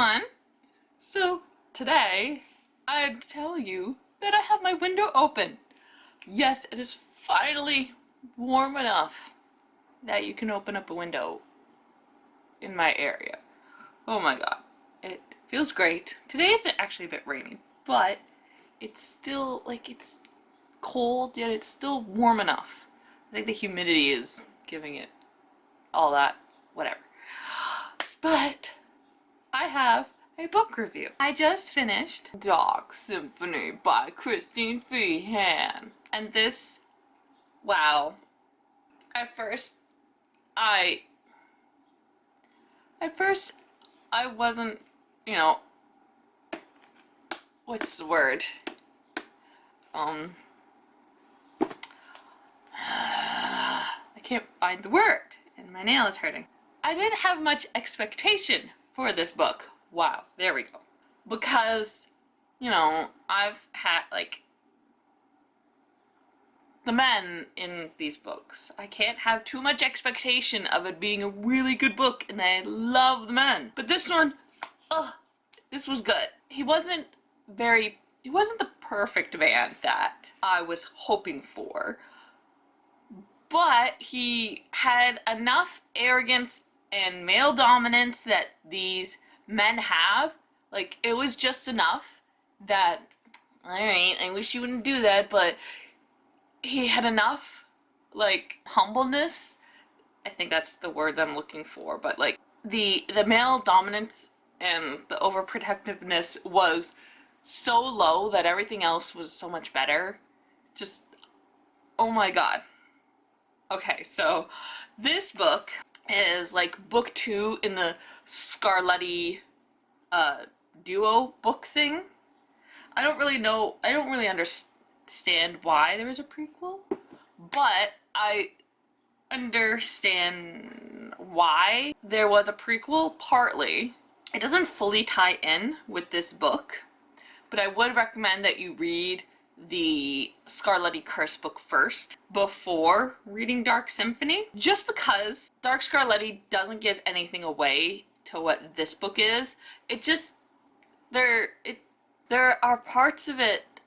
everyone! So today I'd tell you that I have my window open. Yes, it is finally warm enough that you can open up a window in my area. Oh my god, it feels great. Today is actually a bit rainy, but it's still it's cold, yet it's still warm enough. I think the humidity is giving it all that, whatever. But I have a book review. I just finished Dark Symphony by Kristin Feehan. And this, wow. At first I wasn't, what's the word? I can't find the word and my nail is hurting. I didn't have much expectation for this book. Wow, there we go. Because, I've had, the men in these books. I can't have too much expectation of it being a really good book, and I love the men. But this one, this was good. He wasn't the perfect man that I was hoping for. But he had enough arrogance and male dominance that these men have. It was just enough that, alright, I wish you wouldn't do that, but he had enough, humbleness. I think that's the word I'm looking for, but, the male dominance and the overprotectiveness was so low that everything else was so much better. Just, oh my god. Okay, so this book is book 2 in the Scarletti duo book thing. I don't really understand why there was a prequel, but I understand why there was a prequel partly. It doesn't fully tie in with this book, but I would recommend that you read the Scarletti Curse book first before reading Dark Symphony, just because Dark Scarletti doesn't give anything away to what this book is. It just there are parts of it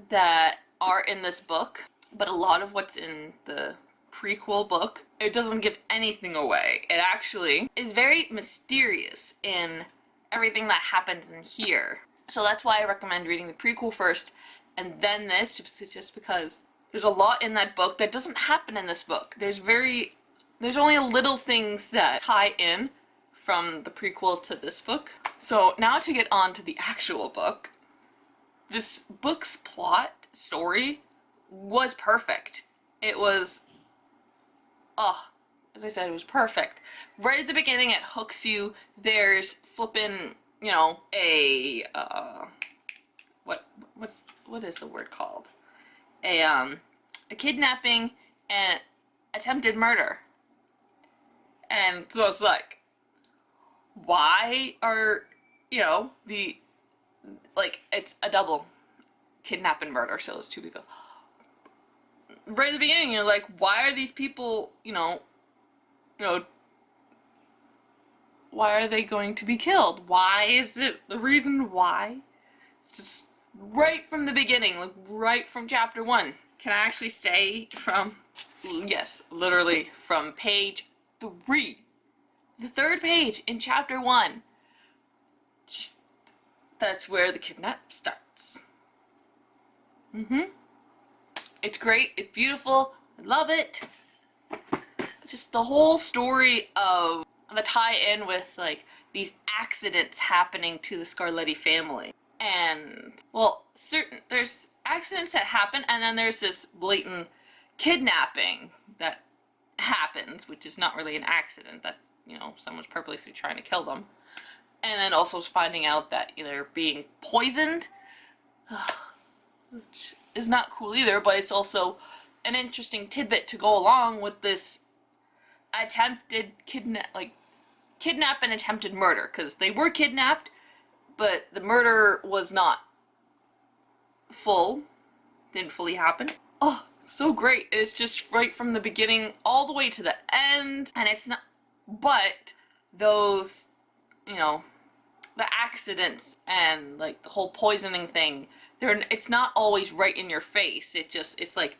that are in this book, but a lot of what's in the prequel book, it doesn't give anything away. It actually is very mysterious in everything that happens in here. So that's why I recommend reading the prequel first and then this, just because there's a lot in that book that doesn't happen in this book. There's only little things that tie in from the prequel to this book. So now to get on to the actual book. This book's story was perfect. It was, as I said, it was perfect. Right at the beginning it hooks you. There's flippin', what is the word called? A kidnapping and attempted murder. And so it's why are, it's a double kidnap and murder, so it's 2 people. Right at the beginning, you're like, why are these people, why are they going to be killed? Why is it the reason why? It's just right from the beginning, right from chapter 1. Can I actually say yes, literally from page 3. The 3rd page in chapter 1. Just, that's where the kidnap starts. It's great, it's beautiful, I love it. Just the whole story of the tie-in with these accidents happening to the Scarletti family. And, well, there's accidents that happen, and then there's this blatant kidnapping that happens, which is not really an accident. That's, someone's purposely trying to kill them. And then also finding out that they're being poisoned, which is not cool either, but it's also an interesting tidbit to go along with this attempted kidnap and attempted murder, because they were kidnapped, but the murder was not didn't fully happen. Oh, so great. It's just right from the beginning all the way to the end, and it's not, but those, the accidents and like the whole poisoning thing, it's not always right in your face. It's like,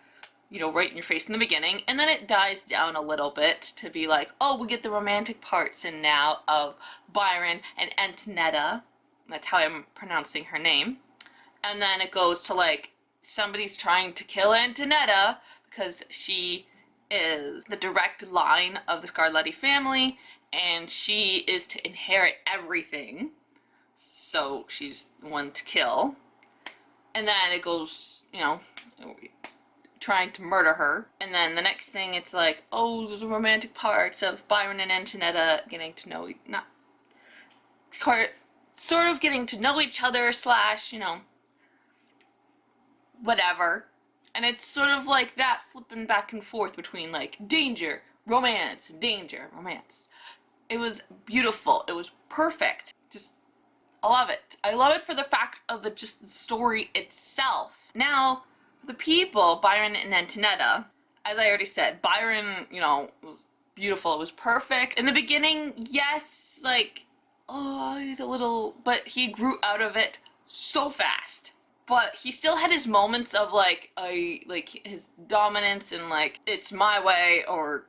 you know, right in your face in the beginning, and then it dies down a little bit to be like, oh, we get the romantic parts in now of Byron and Antonetta. That's how I'm pronouncing her name. And then it goes to like, somebody's trying to kill Antonetta because she is the direct line of the Scarletti family, and she is to inherit everything. So she's the one to kill. And then it goes, you know, trying to murder her. And then the next thing, it's like, oh, there's romantic parts of Byron and Antonetta getting to know, sort of getting to know each other, slash, you know, whatever. And it's sort of like that, flipping back and forth between like danger, romance, danger, romance. It was beautiful. It was perfect. Just, I love it. I love it for the fact of the story itself. Now, the people, Byron and Antonetta, as I already said, Byron, you know, was beautiful. It was perfect. In the beginning, yes, like, oh, he's a little, but he grew out of it so fast. But he still had his moments of like his dominance and like, it's my way or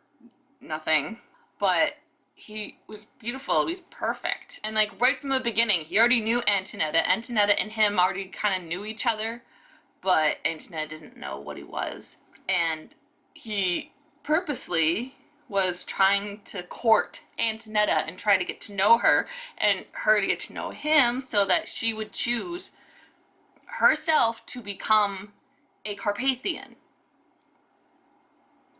nothing. But he was beautiful. He was perfect. And like right from the beginning, he already knew Antonetta. Antonetta and him already kind of knew each other, but Antonetta didn't know what he was. And he purposely was trying to court Antonetta and try to get to know her and her to get to know him so that she would choose herself to become a Carpathian.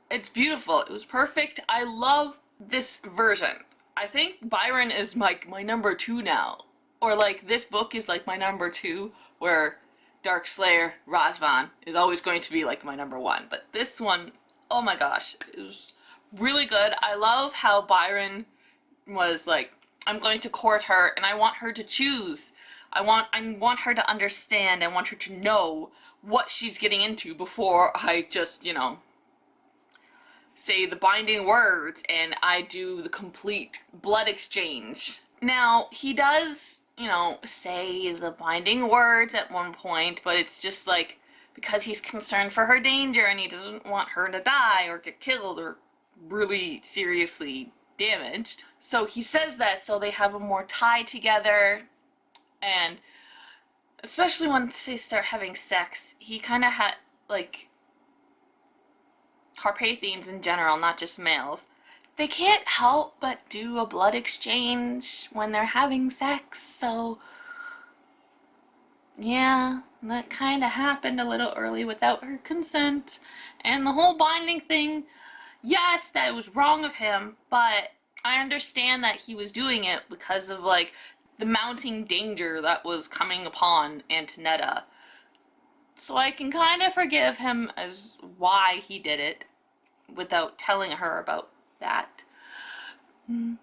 It's beautiful. It was perfect. I love this version. I think Byron is like my number 2 now. Or like this book is like my number 2, where Darkslayer Razvan is always going to be like my number 1. But this one, oh my gosh, it was really good. I love how Byron was like, I'm going to court her and I want her to choose. I want her to understand. I want her to know what she's getting into before I just, you know, say the binding words and I do the complete blood exchange. Now, he does, you know, say the binding words at one point, but it's just like, because he's concerned for her danger and he doesn't want her to die or get killed or really seriously damaged. So he says that so they have a more tie together. And especially when they start having sex, he kind of had, like, Carpathians in general, not just males, they can't help but do a blood exchange when they're having sex, so yeah, that kind of happened a little early without her consent. And the whole binding thing, yes, that was wrong of him, but I understand that he was doing it because of, like, the mounting danger that was coming upon Antonetta. So I can kind of forgive him as why he did it without telling her about that. And,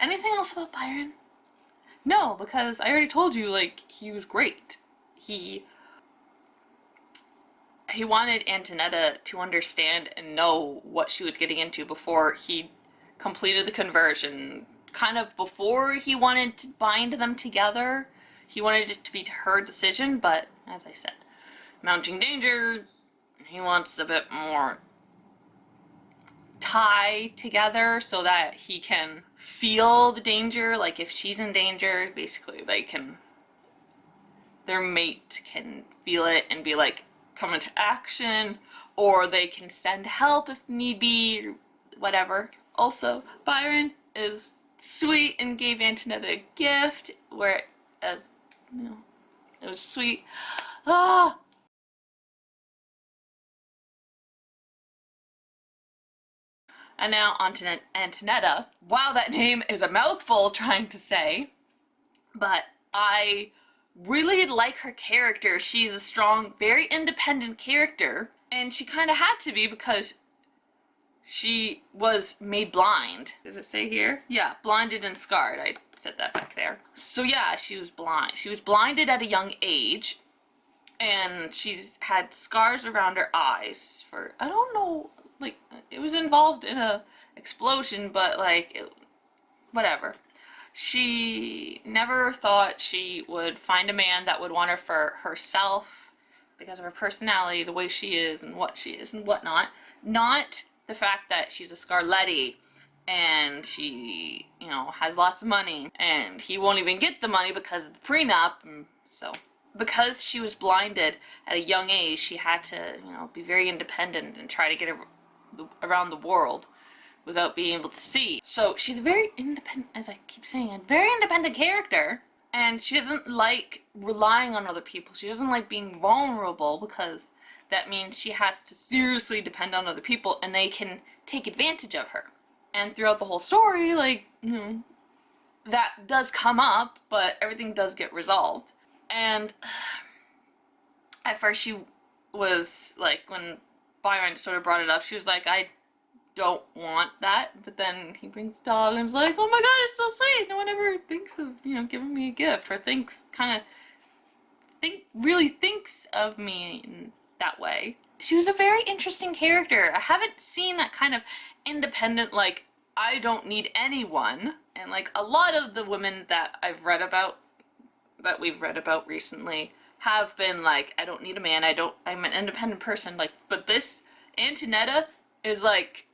anything else about Byron? No, because I already told you, like, he was great. He wanted Antonetta to understand and know what she was getting into before he completed the conversion. Kind of before he wanted to bind them together, he wanted it to be her decision, but as I said, mounting danger, he wants a bit more tie together so that he can feel the danger. Like if she's in danger, basically their mate can feel it and be like, come into action, or they can send help if need be, or whatever. Also, Byron is sweet and gave Antonetta a gift, whereas, you know, it was sweet. Ah! And now on to Antonetta. Wow, that name is a mouthful trying to say, but I really like her character. She's a strong, very independent character, and she kind of had to be because she was made blind. Does it say here? Yeah, blinded and scarred. I said that back there. So yeah, she was blind. She was blinded at a young age, and she's had scars around her eyes for, I don't know, like, it was involved in a explosion, but like, whatever. She never thought she would find a man that would want her for herself because of her personality, the way she is and what she is and whatnot. Not the fact that she's a Scarletti and she, you know, has lots of money and he won't even get the money because of the prenup. And so, because she was blinded at a young age, she had to, you know, be very independent and try to get around the world without being able to see. So she's a very independent, as I keep saying, a very independent character, and she doesn't like relying on other people. She doesn't like being vulnerable because that means she has to seriously depend on other people and they can take advantage of her. And throughout the whole story, like, you know, that does come up, but everything does get resolved. And at first she was like, when Byron sort of brought it up, she was like, I don't want that, but then he brings the dog and is like, oh my god, it's so sweet. No one ever thinks of, you know, giving me a gift, or really thinks of me in that way. She was a very interesting character. I haven't seen that kind of independent, like, I don't need anyone. And like a lot of the women that we've read about recently have been like, I don't need a man, I'm an independent person. Like, but this Antonetta is like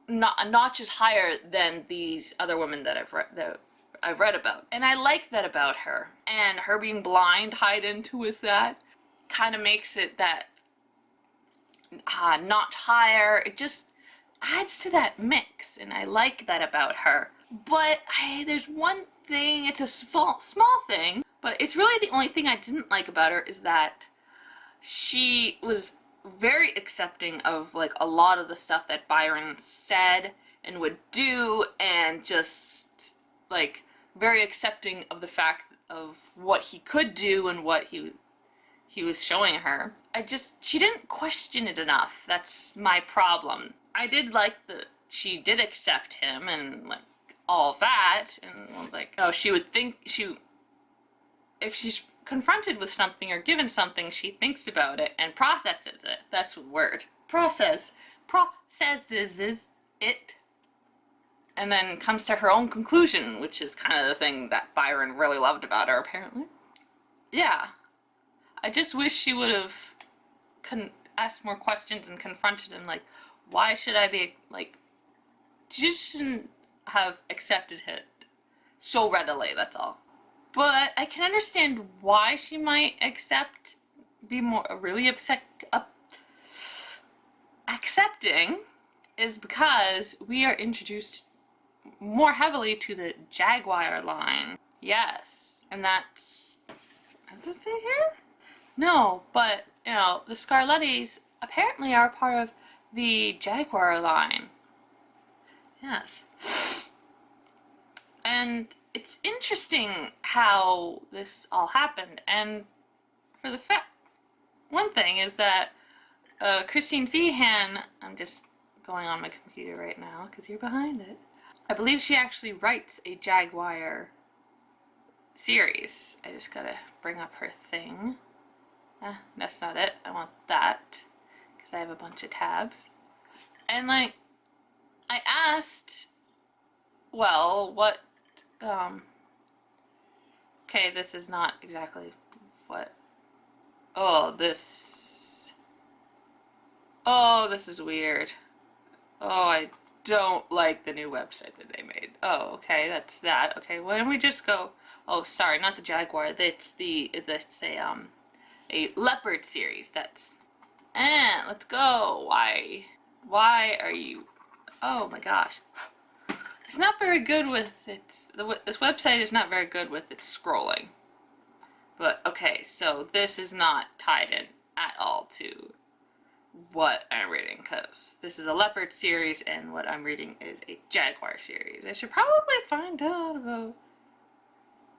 not notches higher than these other women that I've read about. And I like that about her. And her being blind tied into with that kind of makes it that not higher. It just adds to that mix, and I like that about her. But there's one thing, it's a small thing, but it's really the only thing I didn't like about her, is that she was very accepting of like a lot of the stuff that Byron said and would do, and just like very accepting of the fact of what he could do and what he was showing her. She didn't question it enough. That's my problem. I did like that she did accept him and like all that, and I was like, oh, she would think if she's confronted with something or given something, she thinks about it and processes it. That's the word. Processes it, and then comes to her own conclusion, which is kind of the thing that Byron really loved about her, apparently. Yeah. I just wish she would have asked more questions and confronted him, like, why should I be, like, she just shouldn't have accepted it so readily, that's all. But I can understand why she might be more really accepting, is because we are introduced more heavily to the Jaguar line. Yes, and that's, does it say here? No, but, you know, the Scarlettis apparently are part of the Jaguar line. Yes. And it's interesting how this all happened, and for the fact, one thing is that Kristin Feehan, I'm just going on my computer right now because you're behind it, I believe she actually writes a Jaguar series. I just gotta bring up her thing. That's not it. I want that because I have a bunch of tabs. And like, I asked, well, what, okay, this is not exactly what, this is weird. Oh, I don't like the new website that they made. Oh, okay, that's that. Okay, why don't we just go, oh, sorry, not the Jaguar, it's a leopard series, that's, let's go. Why are you, oh my gosh. It's not very good with this website is not very good with its scrolling. But okay, so this is not tied in at all to what I'm reading, because this is a leopard series and what I'm reading is a Jaguar series. I should probably find out about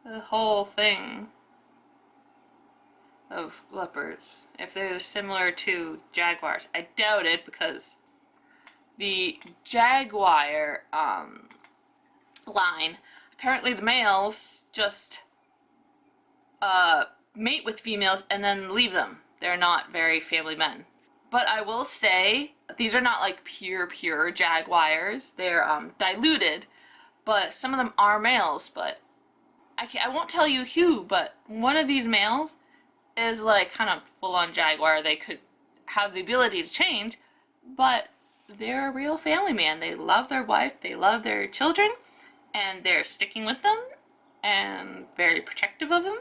the whole thing of leopards, if they're similar to Jaguars. I doubt it, because the Jaguar line, apparently the males just mate with females and then leave them. They're not very family men. But I will say, these are not like pure Jaguars. They're diluted, but some of them are males, but I won't tell you who, but one of these males is like kind of full-on jaguar. They could have the ability to change, but they're a real family man. They love their wife, they love their children, and they're sticking with them and very protective of them.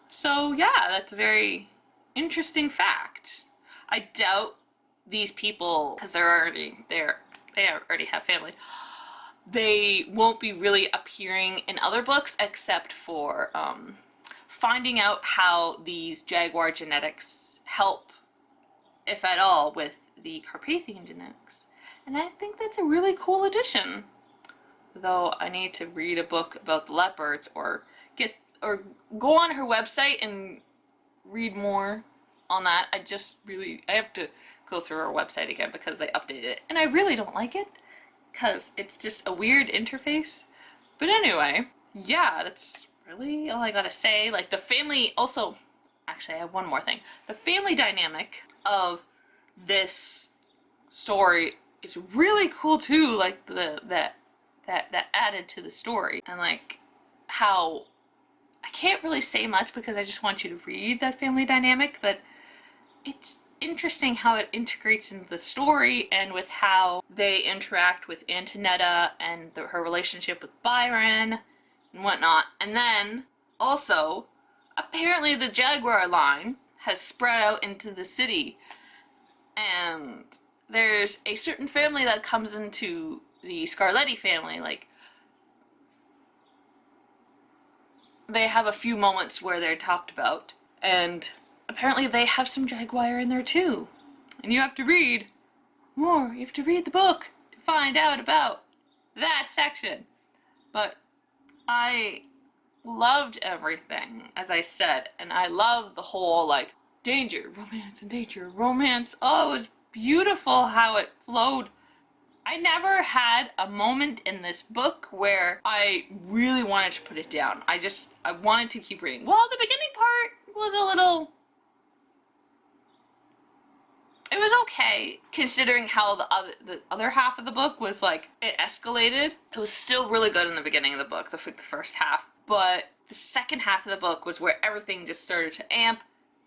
So yeah, that's a very interesting fact. I doubt these people, because they already have family, they won't be really appearing in other books except for finding out how these jaguar genetics help, if at all, with the Carpathian genetics. And I think that's a really cool addition. Though I need to read a book about the leopards or go on her website and read more on that. I have to go through her website again because they updated it. And I really don't like it because it's just a weird interface. But anyway, yeah, that's really all I gotta say. Like the family, also, actually I have one more thing. The family dynamic of this story is really cool too, like that added to the story. And like how, I can't really say much because I just want you to read that family dynamic, but it's interesting how it integrates into the story and with how they interact with Antonetta and her relationship with Byron and whatnot. And then also, apparently the Jaguar line has spread out into the city, and there's a certain family that comes into the Scarletti family. Like, they have a few moments where they're talked about, and apparently they have some Jaguar in there too. And you have to read more. You have to read the book to find out about that section. But I loved everything, as I said, and I love the whole like danger, romance, and danger, romance. Oh, it was beautiful how it flowed. I never had a moment in this book where I really wanted to put it down. I wanted to keep reading. Well, the beginning part was a little, it was okay, considering how the other half of the book was like, it escalated. It was still really good in the beginning of the book, the first half, but the second half of the book was where everything just started to amp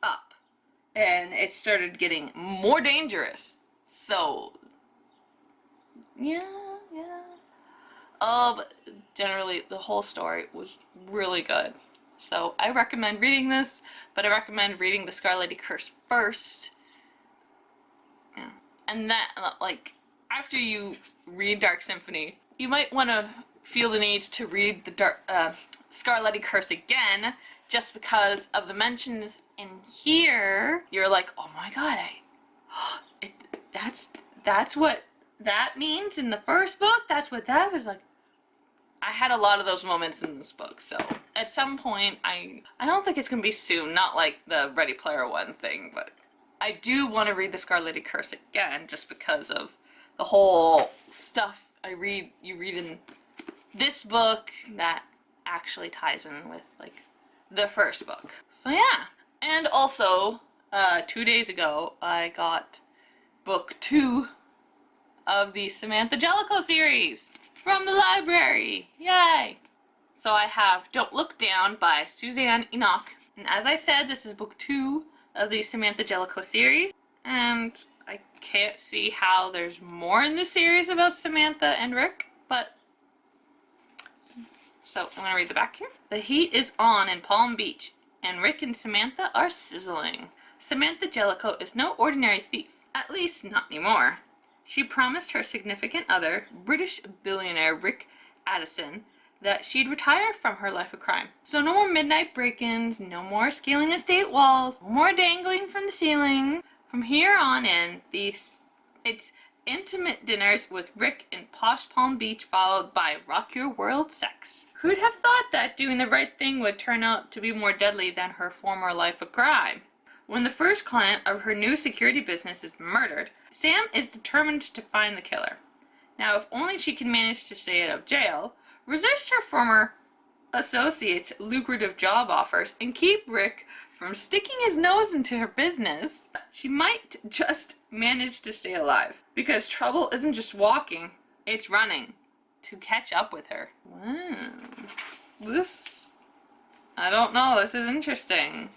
up, and it started getting more dangerous. So yeah. But generally the whole story was really good. So I recommend reading this, but I recommend reading the Scarletti Curse first. Yeah. And that, like, after you read Dark Symphony, you might want to feel the need to read the Scarletti Curse again, just because of the mentions in here. You're like, oh my god, that's what that means in the first book? That's what that was like. I had a lot of those moments in this book, so at some point, I don't think it's gonna be soon, not like the Ready Player One thing, but I do want to read the Scarletti Curse again, just because of the whole stuff you read in this book that actually ties in with like the first book. So yeah. And also, 2 days ago, I got book 2 of the Samantha Jellicoe series from the library. Yay! So I have Don't Look Down by Suzanne Enoch. And as I said, this is book 2 of the Samantha Jellicoe series. And I can't see how there's more in this series about Samantha and Rick, but so I'm gonna read the back here. The heat is on in Palm Beach, and Rick and Samantha are sizzling. Samantha Jellicoe is no ordinary thief, at least not anymore. She promised her significant other, British billionaire Rick Addison, that she'd retire from her life of crime. So no more midnight break-ins, no more scaling estate walls, no more dangling from the ceiling. From here on in, it's intimate dinners with Rick in posh Palm Beach, followed by rock your world sex. Who'd have thought that doing the right thing would turn out to be more deadly than her former life of crime? When the first client of her new security business is murdered, Sam is determined to find the killer. Now, if only she can manage to stay out of jail, resist her former associates' lucrative job offers, and keep Rick from sticking his nose into her business, she might just manage to stay alive. Because trouble isn't just walking, it's running. to catch up with her. Wow. This, I don't know, this is interesting.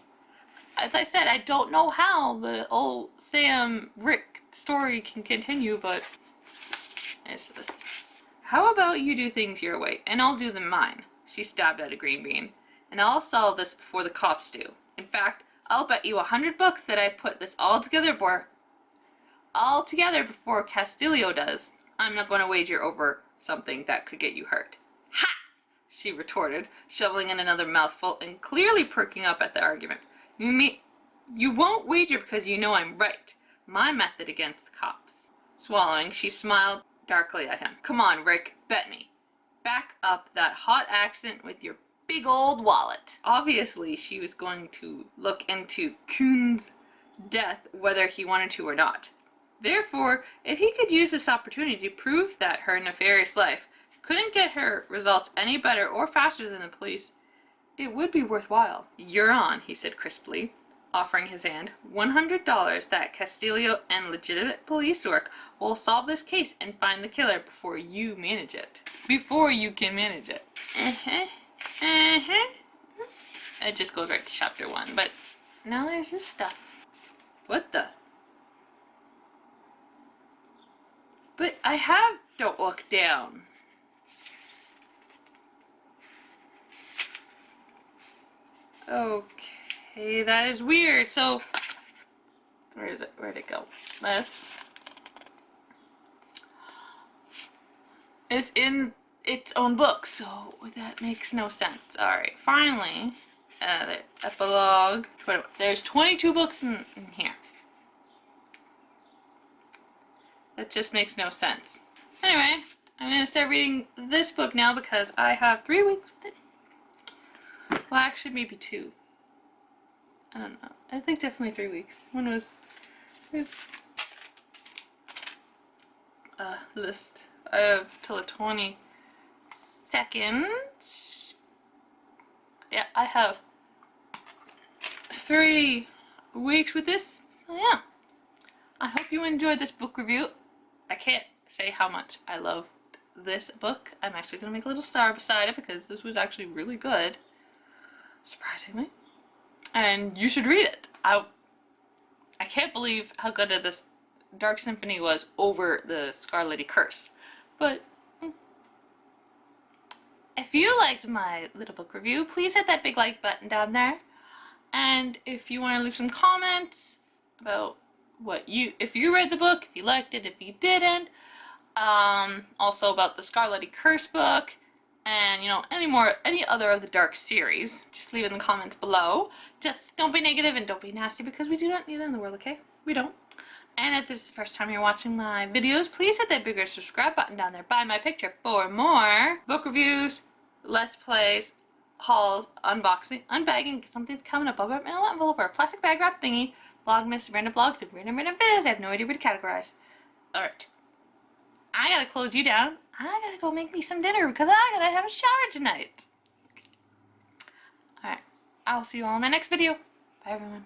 As I said, I don't know how the old Sam Rick story can continue, but it's this. How about you do things your way, and I'll do them mine? She stabbed at a green bean. And I'll solve this before the cops do. In fact, I'll bet you $100 that I put this all together before Castillo does. I'm not going to wager over something that could get you hurt. Ha! She retorted, shoveling in another mouthful and clearly perking up at the argument. You won't wager because you know I'm right. My method against the cops. Swallowing, she smiled darkly at him. Come on, Rick, bet me. Back up that hot accent with your big old wallet. Obviously, she was going to look into Kuhn's death whether he wanted to or not. Therefore, if he could use this opportunity to prove that her nefarious life couldn't get her results any better or faster than the police, it would be worthwhile. You're on, he said crisply, offering his hand. $100 that Castillo and legitimate police work will solve this case and find the killer before you manage it. Before you can manage it. It just goes right to chapter 1, but now there's this stuff. What the? But I have Don't Look Down. Okay, that is weird. So, where is it? Where'd it go? This is in its own book, so that makes no sense. Alright, finally, the epilogue. There's 22 books in here. That just makes no sense. Anyway, I'm going to start reading this book now because I have 3 weeks with it. Well, actually, maybe 2. I don't know. I think definitely 3 weeks. When was... list. I have till the 22nd. Yeah, I have 3 weeks with this. So yeah. I hope you enjoyed this book review. I can't say how much I loved this book. I'm actually going to make a little star beside it because this was actually really good. Surprisingly. And you should read it. I can't believe how good this Dark Symphony was over the Scarlet Curse. But if you liked my little book review, please hit that big like button down there. And if you want to leave some comments about if you read the book, if you liked it, if you didn't, also about the Scarlet Curse book, and, you know, any other of the Dark series, just leave it in the comments below. Just don't be negative and don't be nasty because we do not need that in the world, okay? We don't. And if this is the first time you're watching my videos, please hit that bigger subscribe button down there by my picture for more book reviews, let's plays, hauls, unboxing, unbagging, something's coming up, bubble wrap, mail envelope, or a plastic bag wrap thingy, vlogmas, random vlogs, and random videos. I have no idea where to categorize. Alright. I gotta close you down. I gotta go make me some dinner because I gotta have a shower tonight. Alright. I'll see you all in my next video. Bye, everyone.